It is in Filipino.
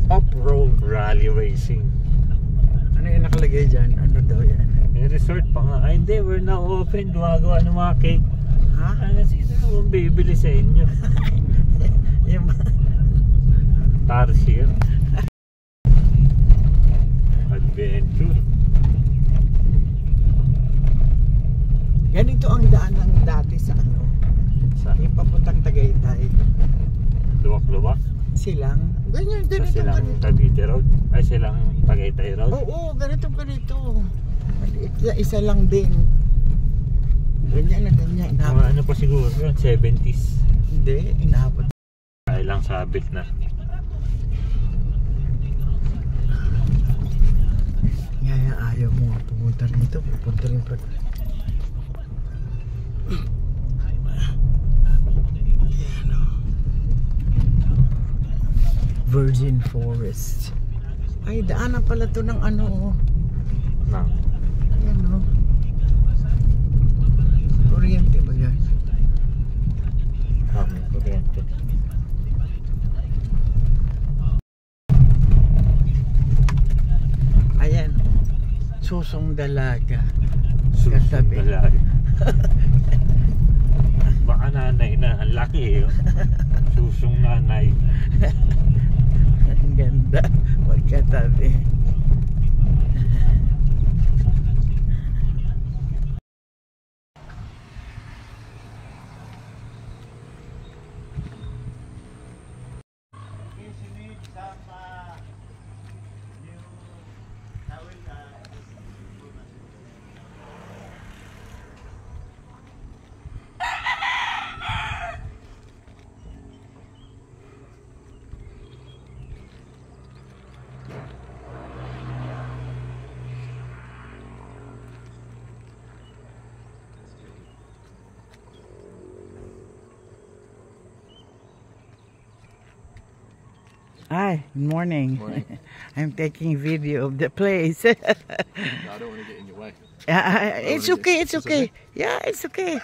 Off-road rally racing. Ano yung nakalagay dyan? Ano daw yan? May resort pa nga. Ay hindi, we're now open. Gumagawa ng mga cake. Ha? Ano sino mong bibili sa inyo? Yung Tarsier Adventure. ganito ang daan ng dati sa ano? Sa Yung papuntang Tagaytay. luwak-luwak. Silang? Ganyan, Sa ganito, silang ganito. Cavite Road. Ay silang Tagaytay Road. Oo, ganito. Maliit na, isa lang din. Ganyan na ganyan. Mga Inabot. ano pa siguro yun, 70s. Hindi, inabot. Ay lang sabit na. Kaya ayaw mo nga pumunta rito. Pupunta rin pa. Ayan o. Virgin Forest. Ay, daanan pala to ng ano o. Nang Ayan o. Kuryente ba yan? kami kuryente. Ayan. Susong Dalaga. Susong Katabi. Dalaga. Baka nanay na. Ang laki eh. Susong nanay. Ang ganda. Magkatabi. Hi, good morning. Morning. I'm taking video of the place. No, I don't want to get in your way. It's okay, it's okay. Yeah, it's okay.